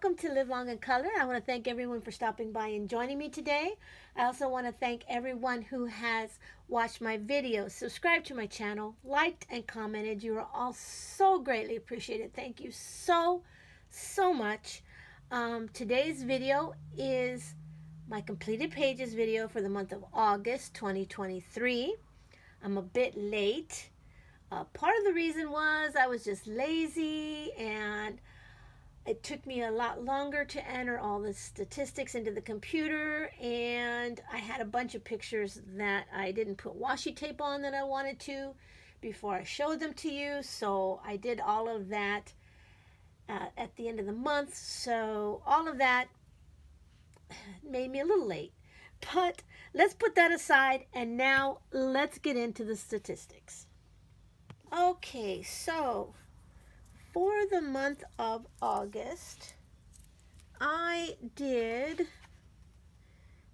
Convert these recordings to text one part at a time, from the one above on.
welcome to Live Long in Color. I want to thank everyone for stopping by and joining me today. I also want to thank everyone who has watched my videos, subscribed to my channel, liked and commented. You are all so greatly appreciated. Thank you so much. Today's video is my completed pages video for the month of August 2023. I'm a bit late. Part of the reason was I was just lazy and it took me a lot longer to enter all the statistics into the computer, and I had a bunch of pictures that I didn't put washi tape on that I wanted to before I showed them to you. So I did all of that at the end of the month. So all of that made me a little late. But let's put that aside, and now let's get into the statistics. Okay, so for the month of August, I did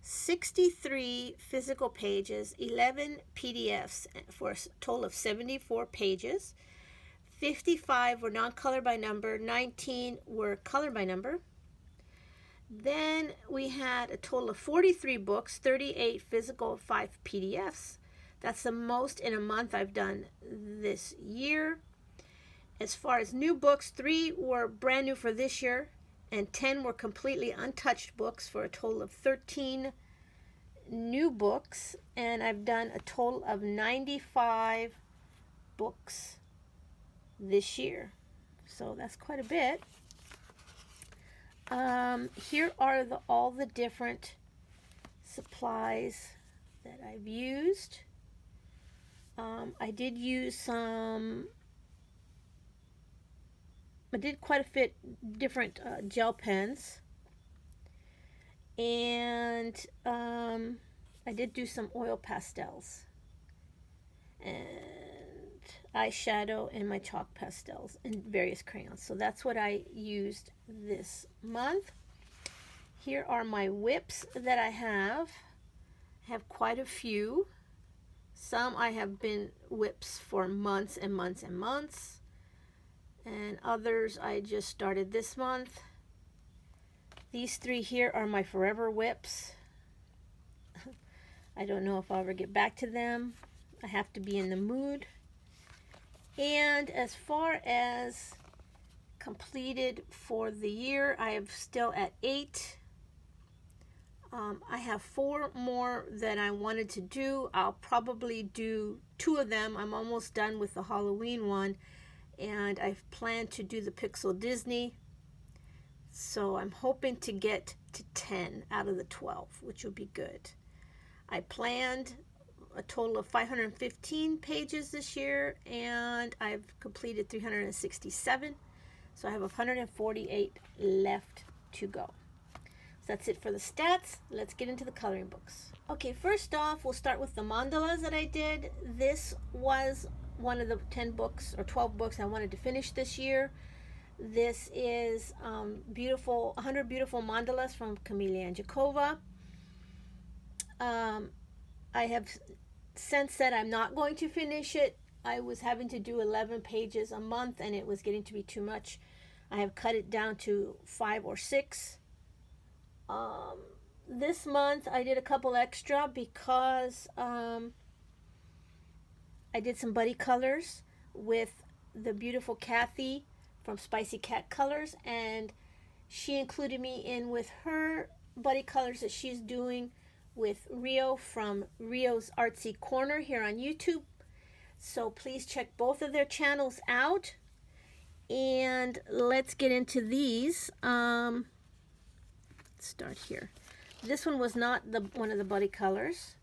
63 physical pages, 11 PDFs for a total of 74 pages. 55 were non-color by number, 19 were color by number. Then we had a total of 43 books, 38 physical, 5 PDFs. That's the most in a month I've done this year. As far as new books, 3 were brand new for this year, and 10 were completely untouched books for a total of 13 new books. And I've done a total of 95 books this year. So that's quite a bit. Here are all the different supplies that I've used. I did use I did quite a bit different gel pens, and I did do some oil pastels and eyeshadow and my chalk pastels and various crayons. So that's what I used this month. Here are my whips that I have. I have quite a few. Some I have been whips for months and months and months, and others I just started this month. These 3 here are my forever whips. I don't know if I'll ever get back to them. I have to be in the mood. And as far as completed for the year, I am still at 8. I have 4 more that I wanted to do. I'll probably do 2 of them. I'm almost done with the Halloween one, and I've planned to do the Pixel Disney. So I'm hoping to get to 10 out of the 12, which would be good. I planned a total of 515 pages this year, and I've completed 367. So I have 148 left to go. So that's it for the stats. Let's get into the coloring books. Okay, first off, we'll start with the mandalas that I did. This was one of the 10 books or 12 books I wanted to finish this year. This is 100 Beautiful Mandalas from Camelia Anjakova. I have since said I'm not going to finish it. I was having to do 11 pages a month, and it was getting to be too much. I have cut it down to 5 or 6. This month I did a couple extra because I did some buddy colors with the beautiful Kathy from Spicy Cat Colors, and she included me in with her buddy colors that she's doing with Rio from Rio's Artsy Corner here on YouTube. So please check both of their channels out, and let's get into these. Let's start here. This one was not one of the buddy colors.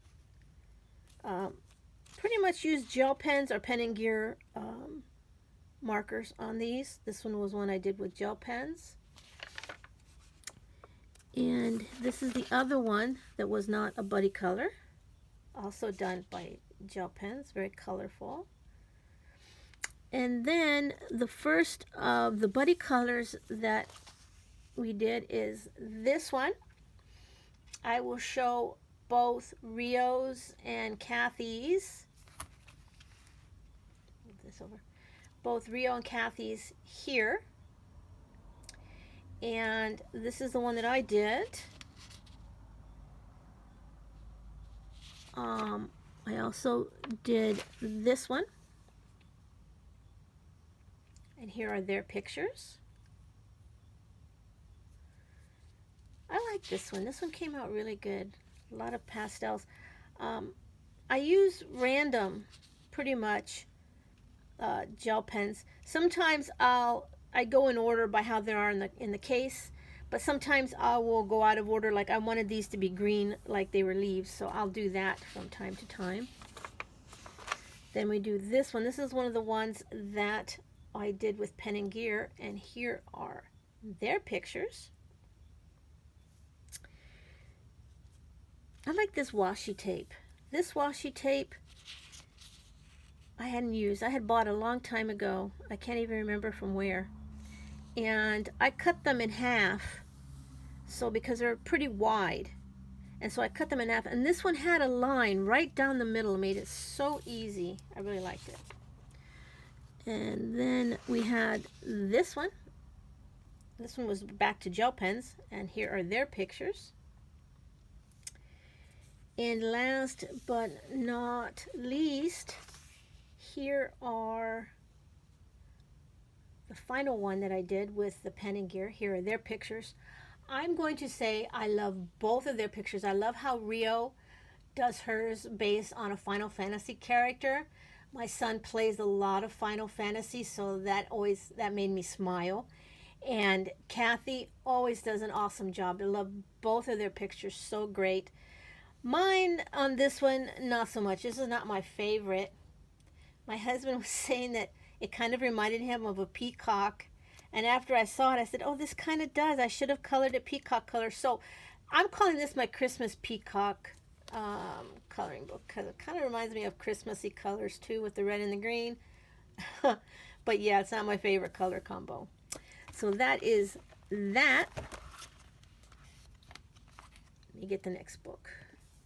Pretty much used gel pens or pen and gear markers on these. This one was one I did with gel pens. And this is the other one that was not a buddy color, also done by gel pens, very colorful. And then the first of the buddy colors that we did is this one. I will show both Rio's and Kathy's. Move this over. Both Rio and Kathy's here. And this is the one that I did. I also did this one. And here are their pictures. I like this one. This one came out really good. A lot of pastels. I use random, pretty much, gel pens. Sometimes I go in order by how they are in the case, but sometimes I will go out of order. Like I wanted these to be green, like they were leaves, so I'll do that from time to time. Then we do this one. This is one of the ones that I did with Pen and Gear, and here are their pictures. I like this washi tape. This washi tape I hadn't used. I had bought a long time ago. I can't even remember from where. And I cut them in half, so because they're pretty wide. And so I cut them in half. And this one had a line right down the middle. It made it so easy. I really liked it. And then we had this one. This one was back to gel pens. And here are their pictures. And last but not least, here are the final one that I did with the Pen and Gear. Here are their pictures. I'm going to say I love both of their pictures. I love how Rio does hers based on a Final Fantasy character. My son plays a lot of Final Fantasy, so that made me smile. And Kathy always does an awesome job. I love both of their pictures, so great. Mine on this one, not so much. This is not my favorite. My husband was saying that it kind of reminded him of a peacock. And after I saw it, I said, oh, this kind of does. I should have colored it peacock color. So I'm calling this my Christmas peacock coloring book, because it kind of reminds me of Christmassy colors too, with the red and the green. But yeah, it's not my favorite color combo. So that is that. Let me get the next book.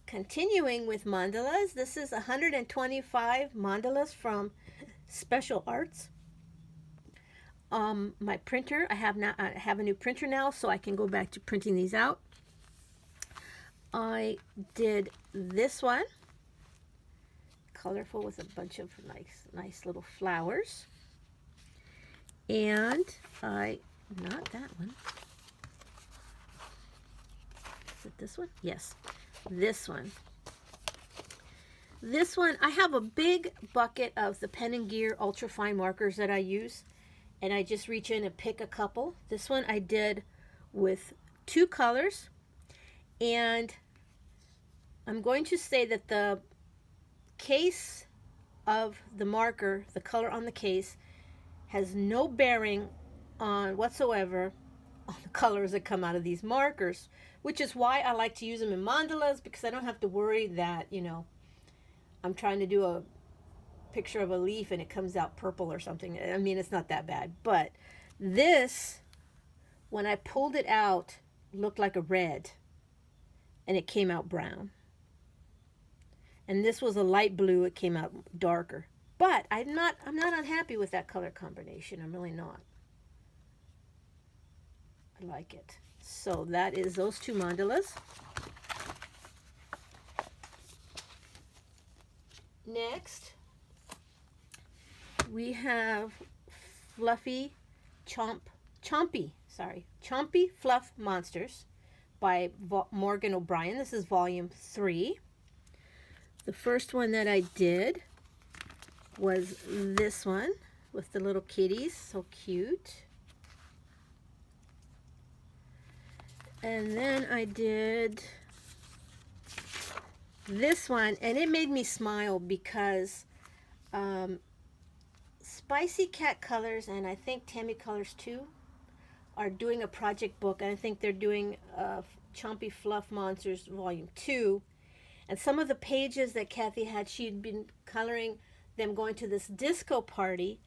Continuing with mandalas, this is 125 mandalas from Special Arts. My printer, I have a new printer now, so I can go back to printing these out. I did this one, colorful with a bunch of nice little flowers. And not that one. Is it this one? Yes, this one. This one, I have a big bucket of the Pen and Gear ultra fine markers that I use, and I just reach in and pick a couple. This one I did with 2 colors, and I'm going to say that the case of the marker, the color on the case, has no bearing on whatsoever on the colors that come out of these markers, which is why I like to use them in mandalas, because I don't have to worry that, I'm trying to do a picture of a leaf and it comes out purple or something. I mean, it's not that bad. But this, when I pulled it out, looked like a red, and it came out brown. And this was a light blue, it came out darker. But I'm not unhappy with that color combination. I'm really not. I like it. So that is those 2 mandalas. Next, we have Chompy Fluff Monsters by Morgan O'Brien. This is volume 3. The first one that I did was this one with the little kitties, so cute. And then I did this one, and it made me smile because Spicy Cat Colors, and I think Tammy Colors too, are doing a project book, and I think they're doing Chompy Fluff Monsters Volume 2. And some of the pages that Kathy had, she'd been coloring them going to this disco party.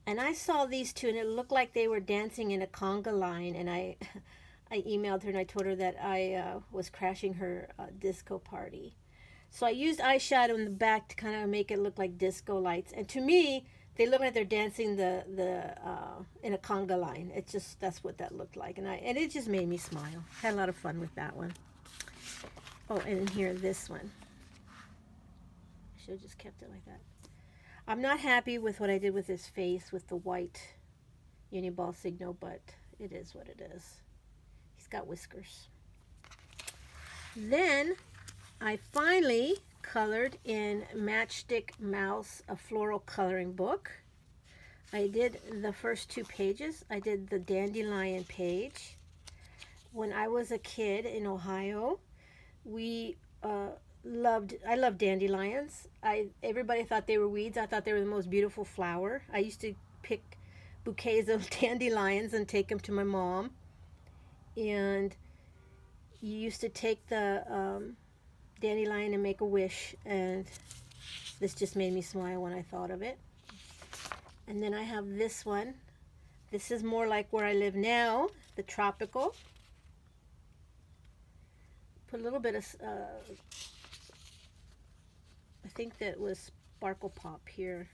And I saw these 2, and it looked like they were dancing in a conga line. And I emailed her, and I told her that I was crashing her disco party. So I used eyeshadow in the back to kind of make it look like disco lights. And to me, they look like they're dancing the in a conga line. It's just, that's what that looked like, and it just made me smile. Had a lot of fun with that one. Oh, and in here, this one. Should have just kept it like that. I'm not happy with what I did with his face with the white Uniball signal, but it is what it is. He's got whiskers. Then I finally colored in Matchstick Mouse, a floral coloring book. I did the first 2 pages. I did the dandelion page. When I was a kid in Ohio, I loved dandelions. Everybody thought they were weeds. I thought they were the most beautiful flower. I used to pick bouquets of dandelions and take them to my mom. And you used to take the dandelion and make a wish, and this just made me smile when I thought of it. And then I have this one. This is more like where I live now, the tropical. Put a little bit of, I think that was Sparkle Pop here.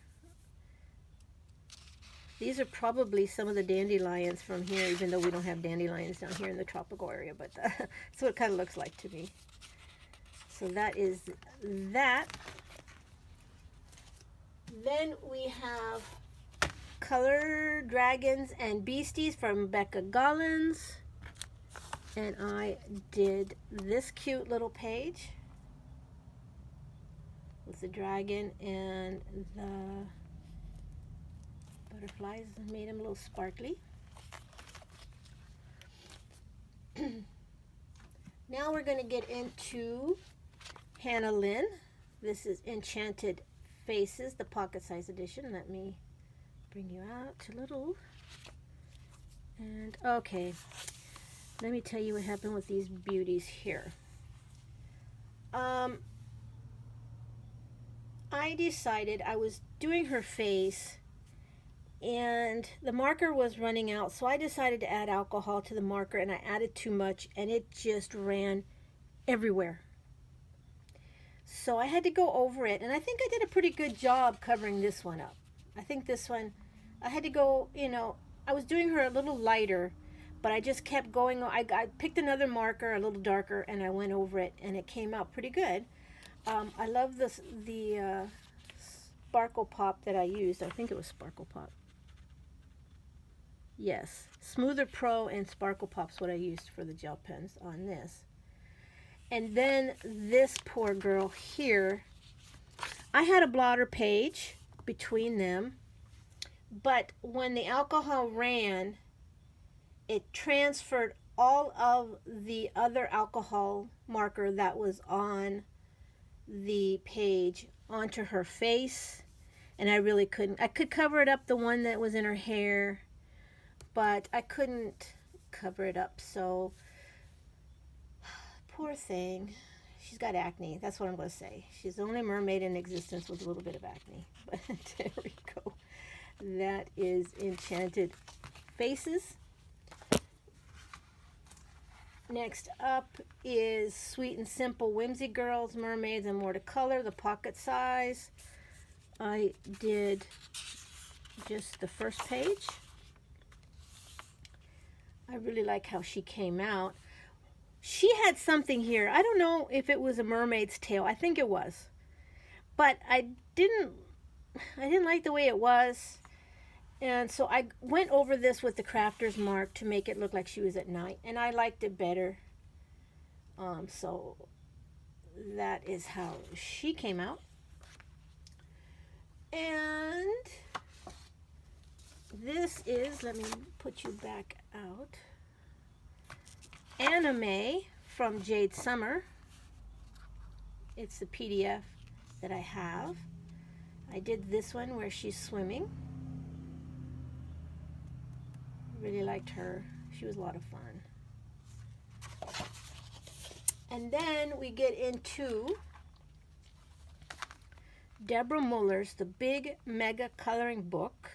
These are probably some of the dandelions from here, even though we don't have dandelions down here in the tropical area, but that's what it kind of looks like to me. So that is that. Then we have Color Dragons and Beasties from Becca Gollins. And I did this cute little page with the dragon and the butterflies, and made them a little sparkly. Now we're going to get into Hannah Lynn. This is Enchanted Faces, the pocket size edition. Let me bring you out a little. And okay, let me tell you what happened with these beauties here. I decided, I was doing her face and the marker was running out, so I decided to add alcohol to the marker, and I added too much and it just ran everywhere. So I had to go over it, and I think I did a pretty good job covering this one up. I think this one, I had to go, I was doing her a little lighter, but I just kept going. I picked another marker, a little darker, and I went over it, and it came out pretty good. I love the Sparkle Pop that I used. I think it was Sparkle Pop. Yes, Smoother Pro and Sparkle Pop's what I used for the gel pens on this. And then this poor girl here, I had a blotter page between them, but when the alcohol ran, it transferred all of the other alcohol marker that was on the page onto her face, and I really couldn't. I could cover it up, the one that was in her hair, but I couldn't cover it up. So poor thing, she's got acne. That's what I'm going to say. She's the only mermaid in existence with a little bit of acne. But there we go. That is Enchanted Faces. Next up is Sweet and Simple Whimsy Girls, Mermaids and More to Color, the pocket size. I did just the first page. I really like how she came out. She had something here. I don't know if it was a mermaid's tail. I think it was. But I didn't like the way it was. And so I went over this with the crafter's mark to make it look like she was at night. And I liked it better. So that is how she came out. And this is, let me put you back out, Anime from Jade Summer. It's the PDF that I have. I did this one where she's swimming. Really liked her. She was a lot of fun. And then we get into Deborah Muller's The Big Mega Coloring Book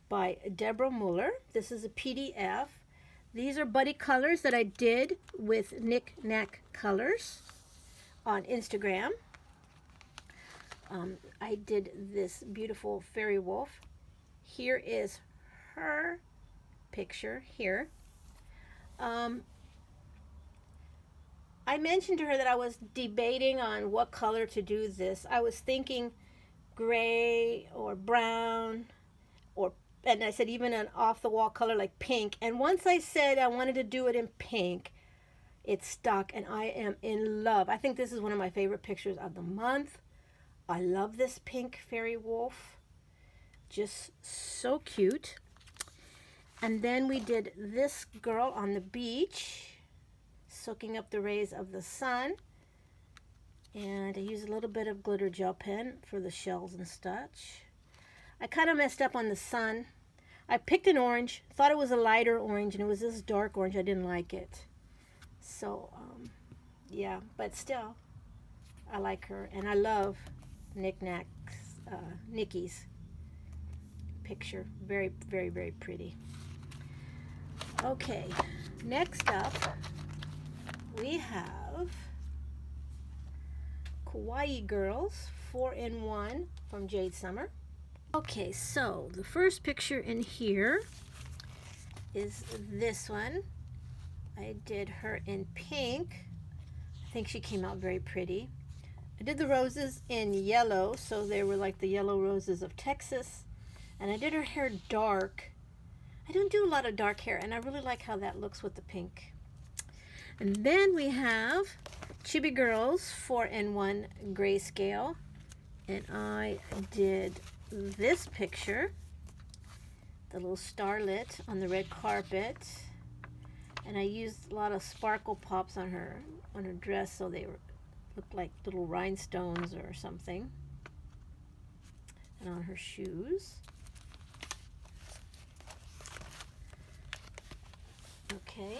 by Deborah Muller. This is a PDF. These are buddy colors that I did with Knick Knack Colors on Instagram. I did this beautiful fairy wolf. Here is her picture here. I mentioned to her that I was debating on what color to do this. I was thinking gray or brown, or, and I said even an off-the-wall color like pink. And once I said I wanted to do it in pink, it stuck, and I am in love. I think this is one of my favorite pictures of the month. I love this pink fairy wolf. Just so cute. And then we did this girl on the beach, soaking up the rays of the sun. And I used a little bit of glitter gel pen for the shells and such. I kind of messed up on the sun. I picked an orange, thought it was a lighter orange, and it was this dark orange. I didn't like it. So, yeah, but still, I like her. And I love Nikki's picture. Very, very, very pretty. Okay, next up, we have Kawaii Girls 4-in-1 from Jade Summer. Okay, so the first picture in here is this one. I did her in pink. I think she came out very pretty. I did the roses in yellow, so they were like the yellow roses of Texas. And I did her hair dark. I don't do a lot of dark hair, and I really like how that looks with the pink. And then we have Chibi Girls 4-in-1 grayscale. And I did this picture, the little starlet on the red carpet. And I used a lot of sparkle pops on her dress, so they looked like little rhinestones or something. And on her shoes. Okay.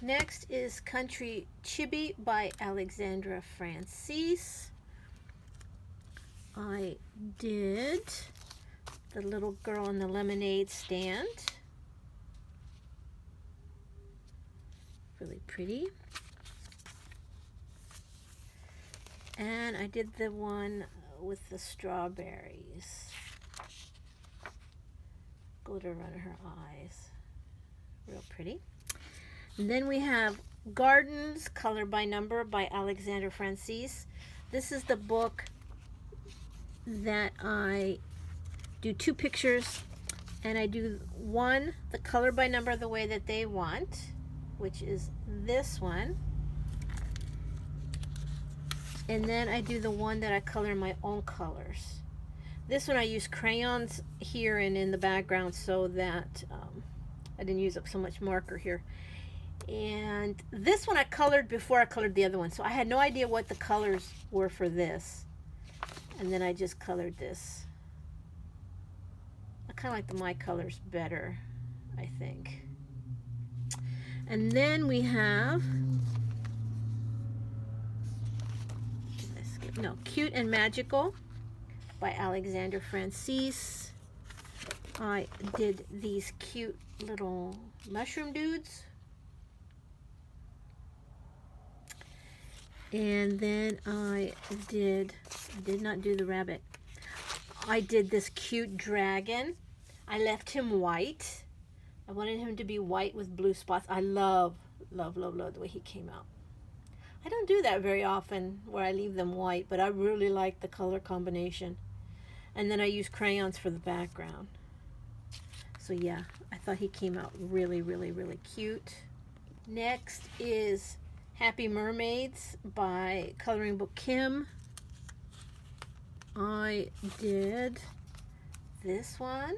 Next is Country Chibi by Alexandra Francis. I did the little girl in the lemonade stand. Really pretty. And I did the one with the strawberries. Glitter around her eyes. Real pretty. And then we have Gardens, Color by Number by Alexandra Francis. This is the book that I do 2 pictures, and I do one, the color by number the way that they want, which is this one. And then I do the one that I color in my own colors. This one I use crayons here and in the background so that I didn't use up so much marker here. And this one I colored before I colored the other one, so I had no idea what the colors were for this. And then I just colored this. I kind of like the my colors better, I think. And then we have Cute and Magical by Alexandra Francis. I did these cute little mushroom dudes. And then I did not do the rabbit. I did this cute dragon. I left him white. I wanted him to be white with blue spots. I love, love, love, love the way he came out. I don't do that very often where I leave them white, but I really like the color combination. And then I use crayons for the background. So yeah, I thought he came out really, really, really cute. Next is Happy Mermaids by Coloring Book Kim. I did this one.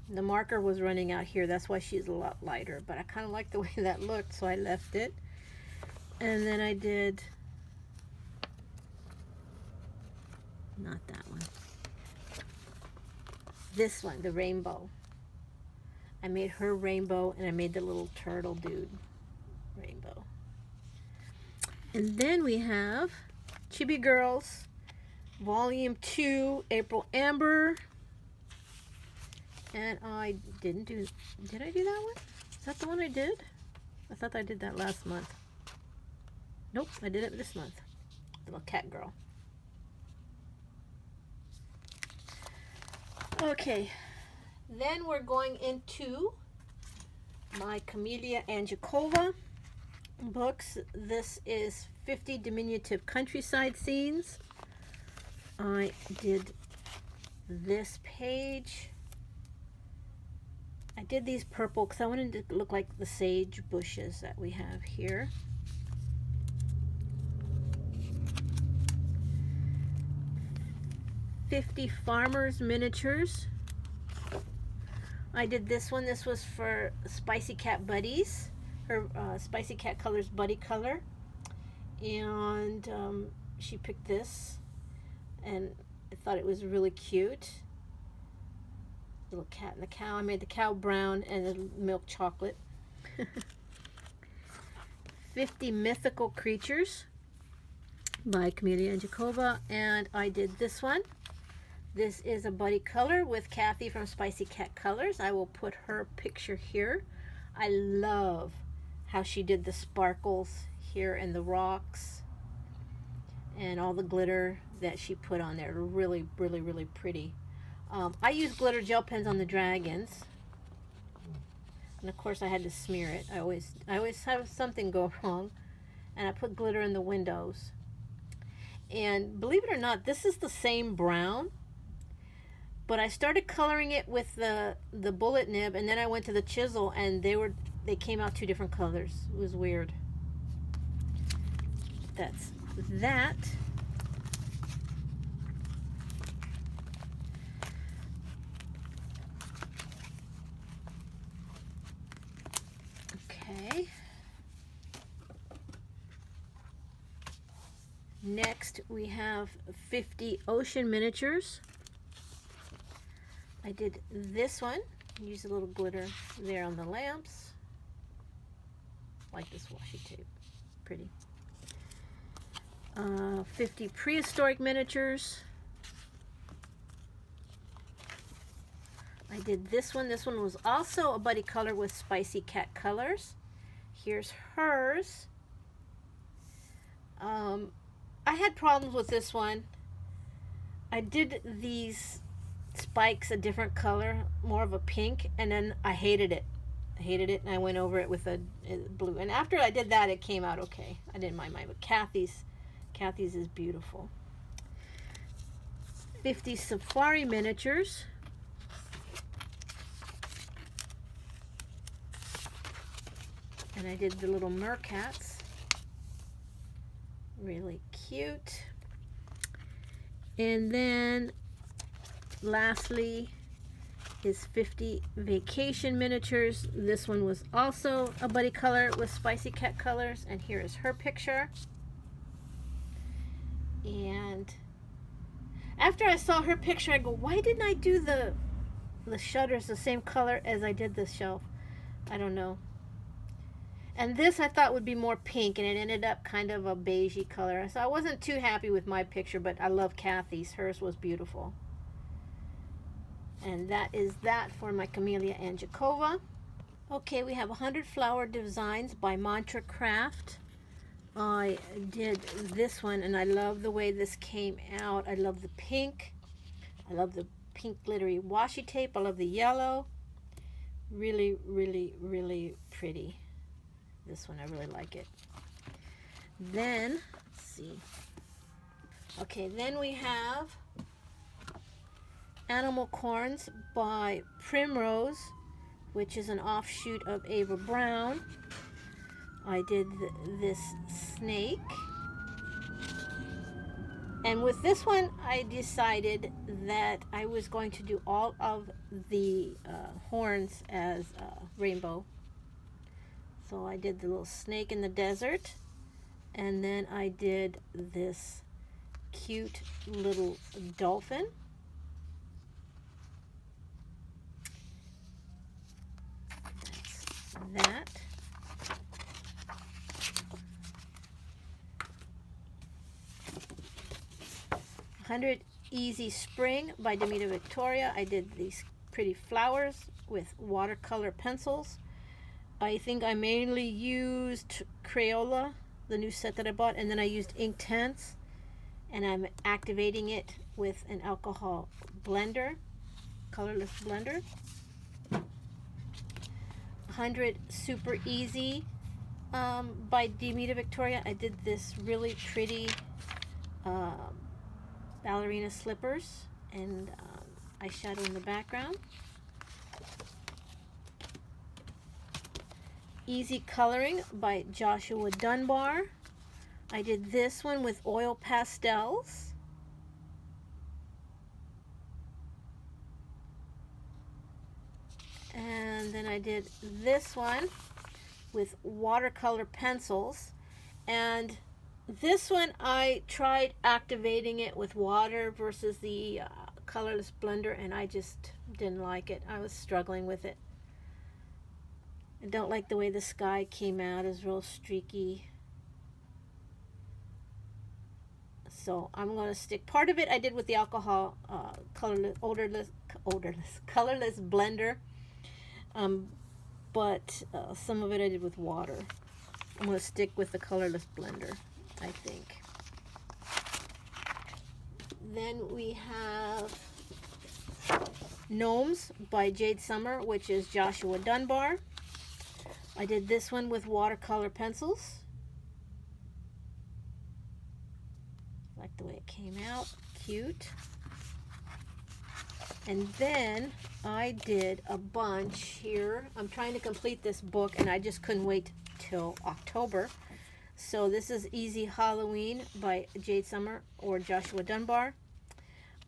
The marker was running out here. That's why she's a lot lighter, but I kind of like the way that looked, so I left it. And then I did, not that one, this one, the rainbow. I made her rainbow, and I made the little turtle dude rainbow. And then we have Chibi Girls, Volume 2, April Amber. And did I do that one? Is that the one I did? I thought I did that last month. Nope, I did it this month. Little cat girl. Okay, then we're going into my Camellia Angikova books. This is 50 diminutive countryside scenes. I did this page. I did these purple because I wanted it to look like the sage bushes that we have here. "50 Farmers Miniatures." I did this one. This was for Spicy Cat Buddies. Her Spicy Cat Colors Buddy color. And she picked this. And I thought it was really cute. Little cat and the cow. I made the cow brown and the milk chocolate. 50 Mythical Creatures by Camellia Angikova. And I did this one. This is a buddy color with Kathy from Spicy Cat Colors. I will put her picture here. I love how she did the sparkles here and the rocks and all the glitter that she put on there. Really, really, really pretty. I use glitter gel pens on the dragons. And of course I had to smear it. I always have something go wrong. And I put glitter in the windows. And believe it or not, this is the same brown. But I started coloring it with the bullet nib, and then I went to the chisel, and they came out two different colors. It was weird. That's that. Okay. Next we have 50 Ocean Miniatures. I did this one. Use a little glitter there on the lamps. Like this washi tape. Pretty. 50 Prehistoric Miniatures. I did this one. This one was also a buddy color with Spicy Cat Colors. Here's hers. I had problems with this one. I did these spikes a different color, more of a pink, and then I hated it. And I went over it with a blue. And after I did that, it came out okay. I didn't mind mine, but Kathy's is beautiful. 50 Safari Miniatures. And I did the little mercats. Really cute. And then lastly is 50 Vacation Miniatures. This one was also a buddy color with Spicy Cat Colors, and here is her picture. And after I saw her picture, I go, why didn't I do the shutters the same color as I did the shelf? I don't know. And this I thought would be more pink, and it ended up kind of a beigey color. So I wasn't too happy with my picture, but I love Kathy's. Hers was beautiful. And that is that for my Camellia Angikova. Okay, we have 100 Flower Designs by Mantra Craft. I did this one, and I love the way this came out. I love the pink. I love the pink glittery washi tape. I love the yellow. Really, really, really pretty. This one, I really like it. Then, let's see. Okay, then we have Animal Corns by Primrose, which is an offshoot of Ava Brown. I did this snake. And with this one, I decided that I was going to do all of the horns as rainbow. So I did the little snake in the desert, and then I did this cute little dolphin. That's that. "100 Easy Spring" by Demita Victoria. I did these pretty flowers with watercolor pencils. I think I mainly used Crayola the new set that I bought, and then I used Inktense, and I'm activating it with an alcohol blender, colorless blender. 100 Super Easy by Demita Victoria. I did this really pretty ballerina slippers and eyeshadow in the background. Easy Coloring by Joshua Dunbar. I did this one with oil pastels. And then I did this one with watercolor pencils. And this one I tried activating it with water versus the colorless blender, and I just didn't like it. I was struggling with it. I don't like the way the sky came out. It's real streaky. So I'm going to stick. Part of it I did with the alcohol colorless blender. But some of it I did with water. I'm going to stick with the colorless blender, I think. Then we have Gnomes by Jade Summer, which is Joshua Dunbar. I did this one with watercolor pencils. I like the way it came out. Cute. And then I did a bunch here. I'm trying to complete this book, and I just couldn't wait till October. So this is Easy Halloween by Jade Summer or Joshua Dunbar.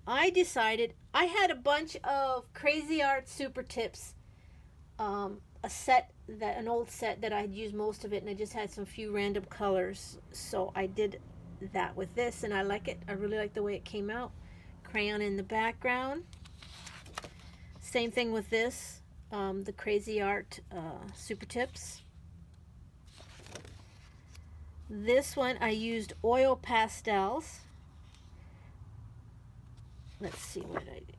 I decided I had a bunch of Crazy Art Super Tips, an old set that I had used most of it, and I just had some few random colors. So I did that with this, and I like it. I really like the way it came out. Crayon in the background. Same thing with this, the Crazy Art Super Tips. This one I used oil pastels. Let's see what I did.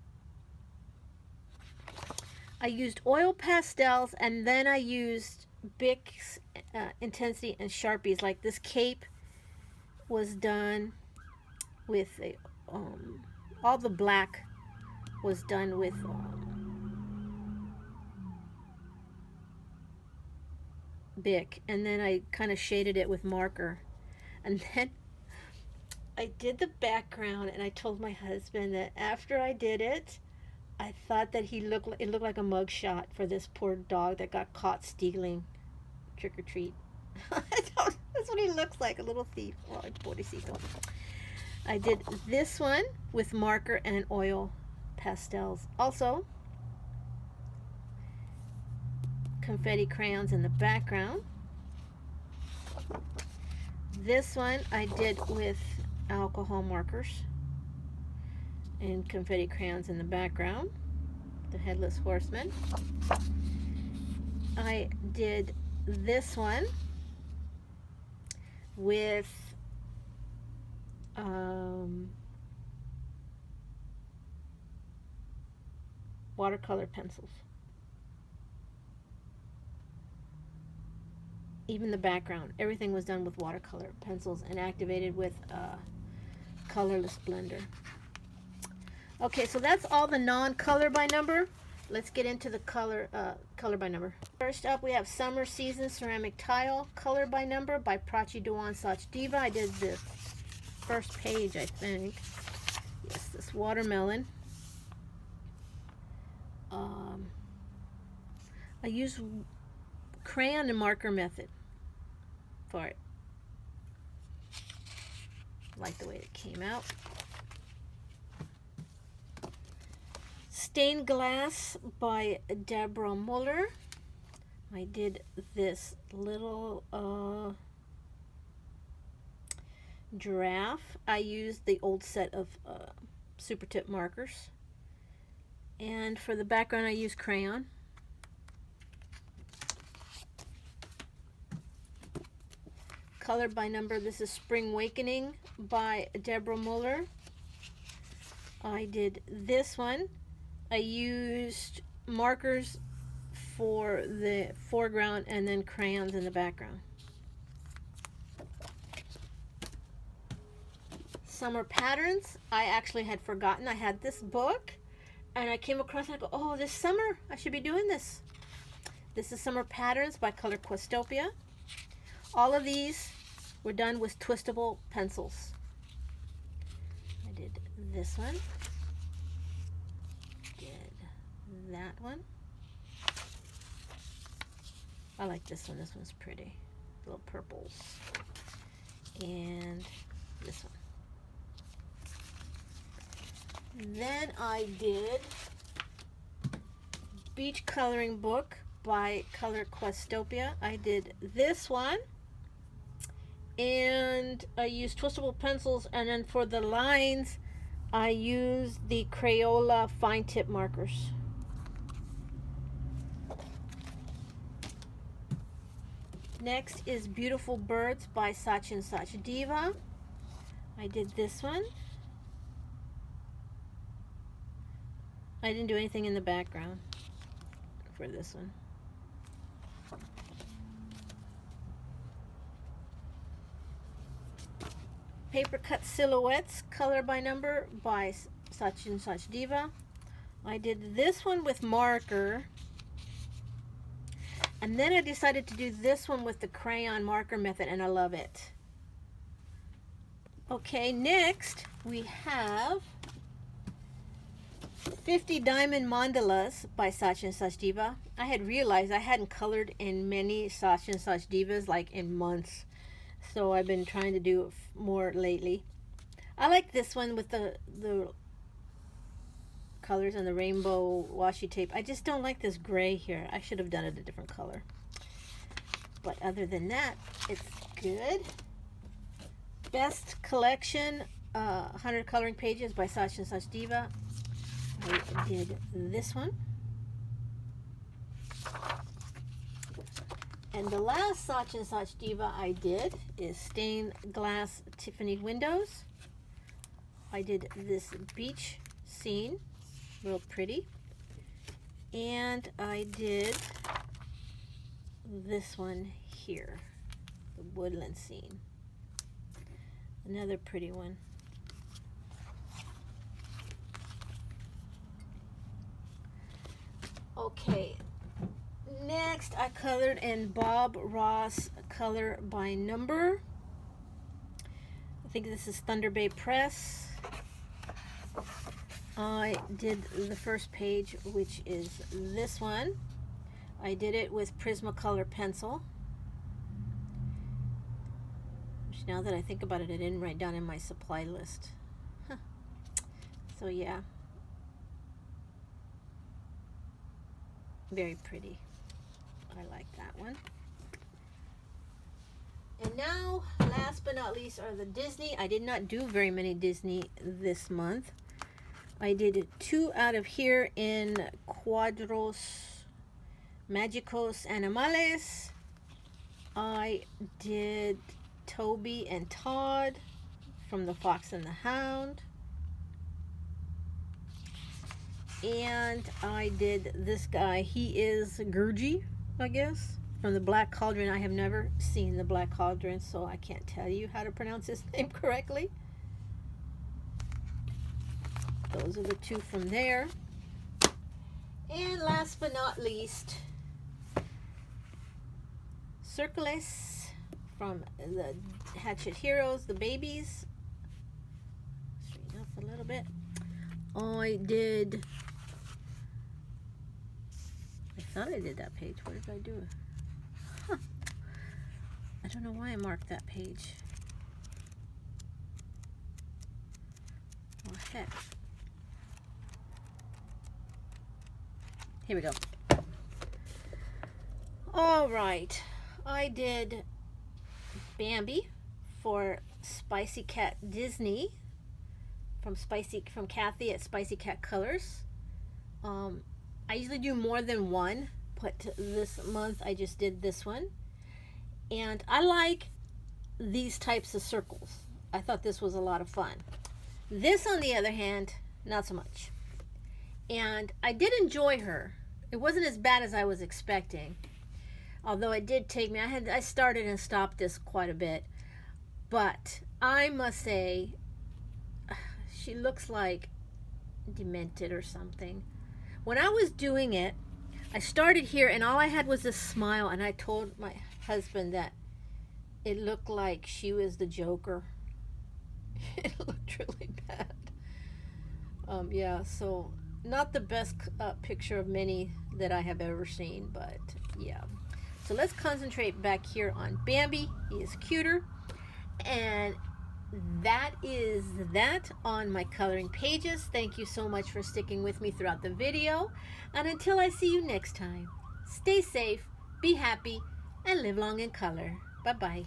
I used oil pastels, and then I used Bic Intensity and Sharpies. Like this cape was done with a, all the black was done with Bic, and then I kind of shaded it with marker, and then I did the background, and I told my husband that after I did it, I thought that it looked like a mug shot for this poor dog that got caught stealing trick or treat. That's what he looks like, a little thief. Oh, pobrecito. I did this one with marker and oil pastels. Also, confetti crayons in the background. This one I did with alcohol markers and confetti crayons in the background. The Headless Horseman. I did this one with watercolor pencils. Even the background, everything was done with watercolor pencils and activated with a colorless blender. Okay, so that's all the non-color by number. Let's get into the color by number. First up, we have Summer Season Ceramic Tile, color by number by Prachi Dewan Sach Diva. I did the first page, I think. Yes, this watermelon. I use crayon and marker method for it. Like the way it came out. Stained Glass by Deborah Muller. I did this little giraffe. I used the old set of Super Tip markers. And for the background I used crayon. Color by number, this is Spring Awakening by Deborah Muller. I did this one. I used markers for the foreground and then crayons in the background. summer patterns. I actually had forgotten I had this book, and I came across it and I go, oh, this summer I should be doing this. This is Summer Patterns by Color Questopia. All of these were done with twistable pencils. I did this one, did that one. I like this one. This one's pretty. Little purples. And this one. Then I did Beach Coloring Book by Color Questopia. I did this one. And I used twistable pencils, and then for the lines I used the Crayola fine tip markers. Next is Beautiful Birds by Such and Such Diva. I did this one. I didn't do anything in the background for this one. Paper Cut Silhouettes, Color by Number by Such and Such Diva. I did this one with marker, and then I decided to do this one with the crayon marker method, and I love it. Okay, next we have 50 Diamond Mandalas by Such and Such Diva. I had realized I hadn't colored in many Such and Such Divas like in months, so I've been trying to do it more lately. I like this one with the colors and the rainbow washi tape. I just don't like this gray here. I should have done it a different color. But other than that, it's good. Best Collection, 100 Coloring Pages by Such and Such Diva. I did this one. And the last Such and Such Diva I did is Stained Glass Tiffany Windows. I did this beach scene, real pretty. And I did this one here, the woodland scene. Another pretty one. Okay. Next, I colored in Bob Ross Color by Number. I think this is Thunder Bay Press. I did the first page, which is this one. I did it with Prismacolor pencil. Which, now that I think about it, I didn't write down in my supply list. Huh. So yeah. Very pretty. I like that one. And now, last but not least, are the Disney. I did not do very many Disney this month. I did 2 out of here in Cuadros Magicos Animales. I did Toby and Todd from The Fox and the Hound. And I did this guy. He is Gurgi, I guess, from the Black Cauldron. I have never seen the Black Cauldron, so I can't tell you how to pronounce his name correctly. Those are the 2 from there. And last but not least, Circles from the Hatchet Heroes, the babies. Straighten up a little bit. I did... I thought I did that page. What did I do? Huh. I don't know why I marked that page. Oh, heck. Here we go. All right. I did Bambi for Spicy Cat Disney from Kathy at Spicy Cat Colors. I usually do more than one, but this month I just did this one. And I like these types of circles. I thought this was a lot of fun. This, on the other hand, not so much. And I did enjoy her. It wasn't as bad as I was expecting. Although it did take me, I started and stopped this quite a bit. But I must say, she looks like demented or something. When I was doing it, I started here and all I had was this smile, and I told my husband that it looked like she was the Joker. It looked really bad. Yeah, so not the best picture of many that I have ever seen, but yeah. So let's concentrate back here on Bambi. He is cuter. And that is that on my coloring pages. Thank you so much for sticking with me throughout the video. And until I see you next time, stay safe, be happy, and live long in color. Bye-bye.